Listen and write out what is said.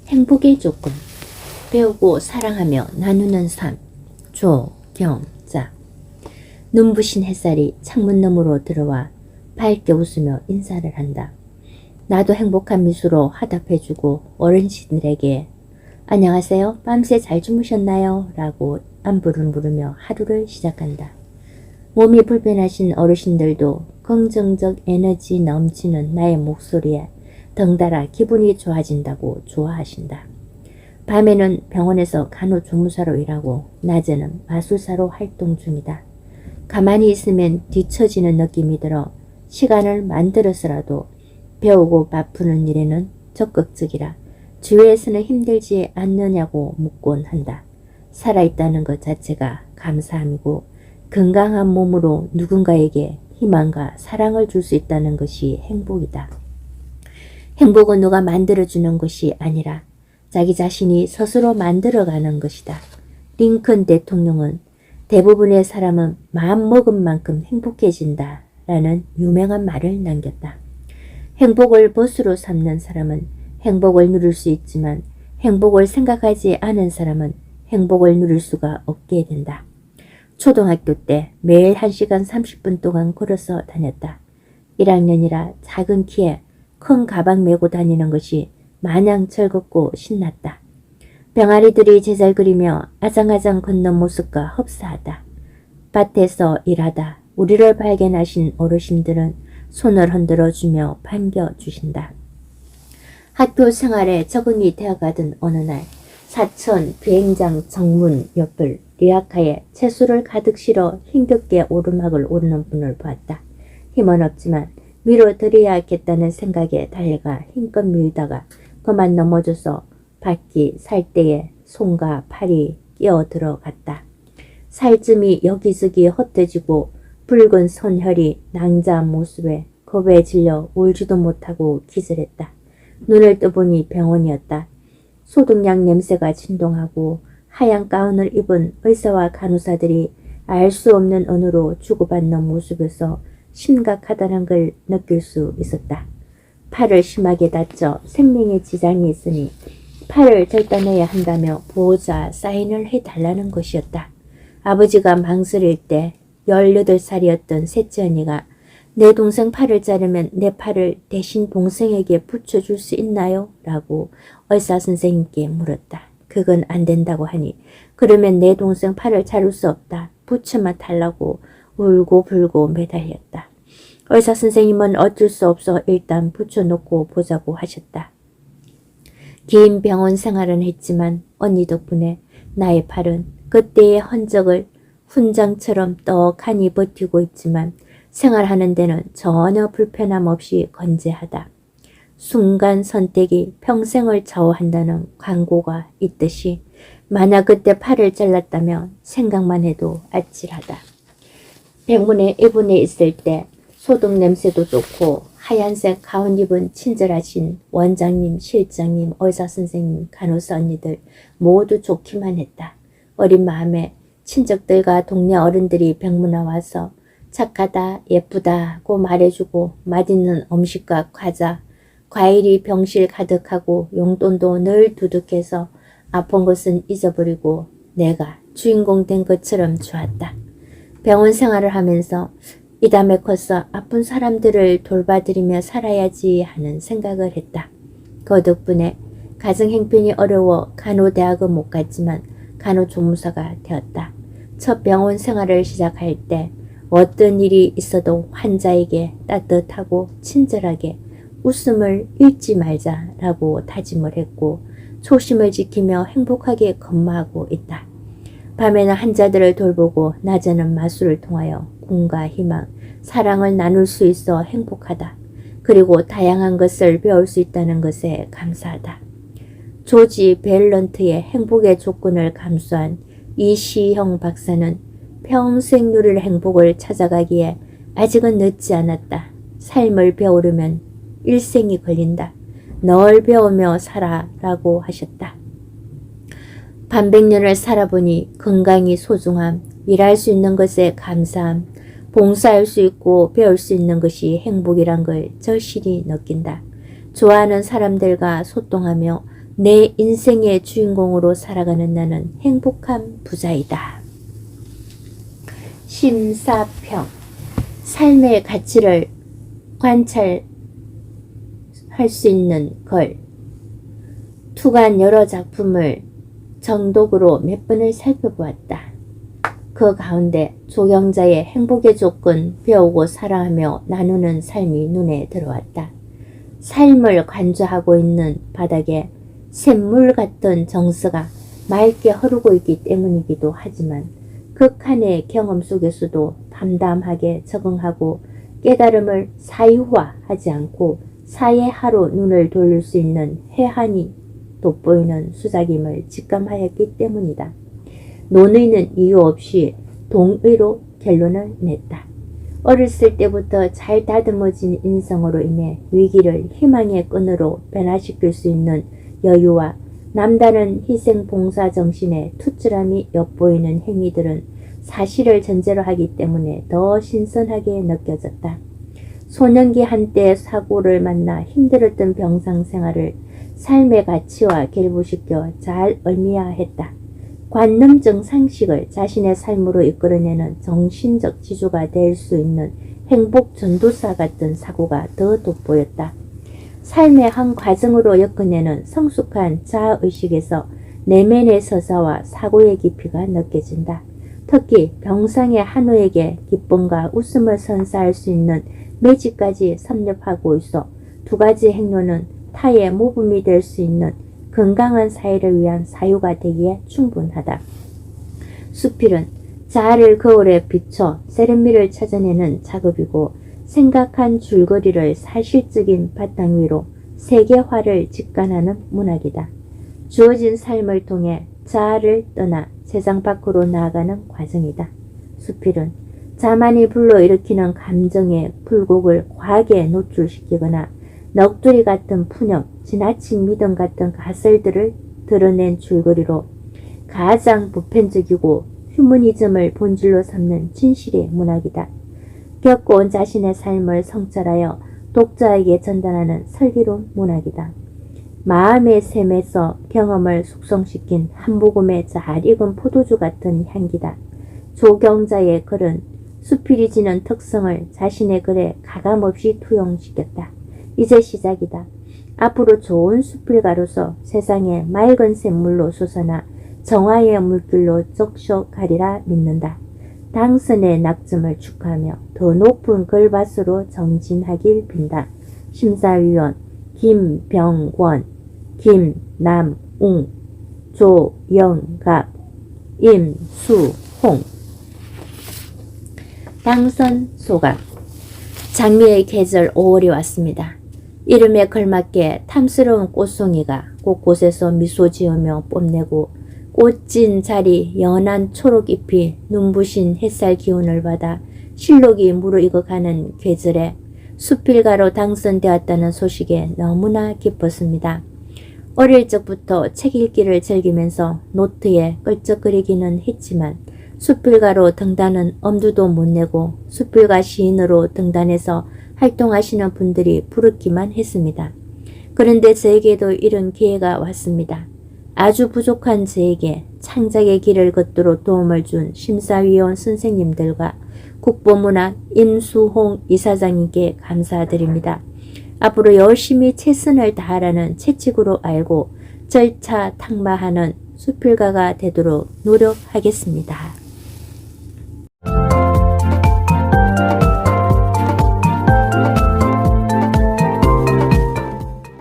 행복의 조건. 배우고 사랑하며 나누는 삶. 조경자. 눈부신 햇살이 창문 너머로 들어와 밝게 웃으며 인사를 한다. 나도 행복한 미소로 화답해주고 어르신들에게 안녕하세요. 밤새 잘 주무셨나요? 라고 안부를 물으며 하루를 시작한다. 몸이 불편하신 어르신들도 긍정적 에너지 넘치는 나의 목소리에 덩달아 기분이 좋아진다고 좋아하신다. 밤에는 병원에서 간호조무사로 일하고 낮에는 마술사로 활동 중이다. 가만히 있으면 뒤처지는 느낌이 들어 시간을 만들어서라도 배우고 바쁘는 일에는 적극적이라 주위에서는 힘들지 않느냐고 묻곤 한다. 살아있다는 것 자체가 감사함이고 건강한 몸으로 누군가에게 희망과 사랑을 줄 수 있다는 것이 행복이다. 행복은 누가 만들어주는 것이 아니라 자기 자신이 스스로 만들어가는 것이다. 링컨 대통령은 대부분의 사람은 마음먹은 만큼 행복해진다 라는 유명한 말을 남겼다. 행복을 벗으로 삼는 사람은 행복을 누릴 수 있지만 행복을 생각하지 않은 사람은 행복을 누릴 수가 없게 된다. 초등학교 때 매일 1시간 30분 동안 걸어서 다녔다. 1학년이라 작은 키에 큰 가방 메고 다니는 것이 마냥 즐겁고 신났다. 병아리들이 제잘 그리며 아장아장 걷는 모습과 흡사하다. 밭에서 일하다 우리를 발견하신 어르신들은 손을 흔들어주며 반겨주신다. 학교 생활에 적응이 되어가던 어느 날 사천 비행장 정문 옆을 리아카에 채소를 가득 실어 힘겹게 오르막을 오르는 분을 보았다. 힘은 없지만 밀어드려야겠다는 생각에 달려가 힘껏 밀다가 그만 넘어져서 바퀴 살대에 손과 팔이 끼어 들어갔다. 살쯤이 여기저기 흩어지고 붉은 손혈이 낭자한 모습에 겁에 질려 울지도 못하고 기절했다. 눈을 떠보니 병원이었다. 소독약 냄새가 진동하고 하얀 가운을 입은 의사와 간호사들이 알 수 없는 언어로 주고받는 모습에서 심각하다는 걸 느낄 수 있었다. 팔을 심하게 다쳐 생명에 지장이 있으니 팔을 절단해야 한다며 보호자 사인을 해달라는 것이었다. 아버지가 망설일 때 18살이었던 셋째 언니가 내 동생 팔을 자르면 내 팔을 대신 동생에게 붙여줄 수 있나요? 라고 의사 선생님께 물었다. 그건 안 된다고 하니 그러면 내 동생 팔을 자를 수 없다. 붙여만 달라고 울고 불고 매달렸다. 의사 선생님은 어쩔 수 없어 일단 붙여놓고 보자고 하셨다. 긴 병원 생활은 했지만 언니 덕분에 나의 팔은 그때의 흔적을 훈장처럼 떡하니 버티고 있지만 생활하는 데는 전혀 불편함 없이 건재하다. 순간 선택이 평생을 좌우한다는 광고가 있듯이 만약 그때 팔을 잘랐다면 생각만 해도 아찔하다. 병문에 입원해 있을 때 소독 냄새도 좋고 하얀색 가운 입은 친절하신 원장님, 실장님, 의사 선생님, 간호사 언니들 모두 좋기만 했다. 어린 마음에 친척들과 동네 어른들이 병문에 와서 착하다, 예쁘다고 말해주고 맛있는 음식과 과자, 과일이 병실 가득하고 용돈도 늘 두둑해서 아픈 것은 잊어버리고 내가 주인공 된 것처럼 좋았다. 병원 생활을 하면서 이 다음에 커서 아픈 사람들을 돌봐드리며 살아야지 하는 생각을 했다. 그 덕분에 가정 형편이 어려워 간호대학은 못 갔지만 간호조무사가 되었다. 첫 병원 생활을 시작할 때 어떤 일이 있어도 환자에게 따뜻하고 친절하게 웃음을 잃지 말자라고 다짐을 했고 초심을 지키며 행복하게 근무하고 있다. 밤에는 환자들을 돌보고 낮에는 마술을 통하여 꿈과 희망, 사랑을 나눌 수 있어 행복하다. 그리고 다양한 것을 배울 수 있다는 것에 감사하다. 조지 벨런트의 행복의 조건을 감수한 이시형 박사는 평생 누릴 행복을 찾아가기에 아직은 늦지 않았다. 삶을 배우려면 일생이 걸린다. 널 배우며 살아 라고 하셨다. 반백년을 살아보니 건강이 소중함, 일할 수 있는 것에 감사함, 봉사할 수 있고 배울 수 있는 것이 행복이란 걸 절실히 느낀다. 좋아하는 사람들과 소통하며 내 인생의 주인공으로 살아가는 나는 행복한 부자이다. 심사평. 삶의 가치를 관찰할 수 있는 걸. 투간 여러 작품을 정독으로 몇 번을 살펴보았다. 그 가운데 조경자의 행복의 조건, 배우고 사랑하며 나누는 삶이 눈에 들어왔다. 삶을 관조하고 있는 바닥에 샘물 같은 정서가 맑게 흐르고 있기 때문이기도 하지만 극한의 경험 속에서도 담담하게 적응하고 깨달음을 사유화하지 않고 사예하로 눈을 돌릴 수 있는 해안이 돋보이는 수작임을 직감하였기 때문이다. 논의는 이유 없이 동의로 결론을 냈다. 어렸을 때부터 잘 다듬어진 인성으로 인해 위기를 희망의 끈으로 변화시킬 수 있는 여유와 남다른 희생 봉사 정신의 투철함이 엿보이는 행위들은 사실을 전제로 하기 때문에 더 신선하게 느껴졌다. 소년기 한때 사고를 만나 힘들었던 병상 생활을 삶의 가치와 결부시켜 잘 의미화했다. 관념적 상식을 자신의 삶으로 이끌어내는 정신적 지주가 될 수 있는 행복 전도사 같은 사고가 더 돋보였다. 삶의 한 과정으로 엮어내는 성숙한 자아의식에서 내면의 서사와 사고의 깊이가 느껴진다. 특히 병상의 한우에게 기쁨과 웃음을 선사할 수 있는 매직까지 섭렵하고 있어 두 가지 행로는 타의 모범이 될 수 있는 건강한 사회를 위한 사유가 되기에 충분하다. 수필은 자아를 거울에 비춰 세련미를 찾아내는 작업이고 생각한 줄거리를 사실적인 바탕 위로 세계화를 직관하는 문학이다. 주어진 삶을 통해 자아를 떠나 세상 밖으로 나아가는 과정이다. 수필은 자만이 불러일으키는 감정의 굴곡을 과하게 노출시키거나 넋두리 같은 푸념, 지나친 믿음 같은 가설들을 드러낸 줄거리로 가장 보편적이고 휴머니즘을 본질로 삼는 진실의 문학이다. 겪어온 자신의 삶을 성찰하여 독자에게 전달하는 슬기로운 문학이다. 마음의 샘에서 경험을 숙성시킨 한 모금의 잘 익은 포도주 같은 향기다. 조경자의 글은 수필이 지닌 특성을 자신의 글에 가감없이 투영시켰다. 이제 시작이다. 앞으로 좋은 수필가로서 세상에 맑은 샘물로 솟아나 정화의 물길로 적셔 가리라 믿는다. 당선의 낙점을 축하하며 더 높은 글밭으로 정진하길 빈다. 심사위원 김병권, 김남웅, 조영갑, 임수홍. 당선 소감. 장미의 계절 5월이 왔습니다. 이름에 걸맞게 탐스러운 꽃송이가 곳곳에서 미소 지으며 뽐내고 꽃진 자리 연한 초록잎이 눈부신 햇살 기운을 받아 실록이 무르익어가는 계절에 수필가로 당선되었다는 소식에 너무나 기뻤습니다. 어릴 적부터 책 읽기를 즐기면서 노트에 끌적거리기는 했지만 수필가로 등단은 엄두도 못 내고 수필가 시인으로 등단해서 활동하시는 분들이 부럽기만 했습니다. 그런데 저에게도 이런 기회가 왔습니다. 아주 부족한 저에게 창작의 길을 걷도록 도움을 준 심사위원 선생님들과 국보문학 임수홍 이사장님께 감사드립니다. 앞으로 열심히 최선을 다하라는 채찍으로 알고 절차 탁마하는 수필가가 되도록 노력하겠습니다.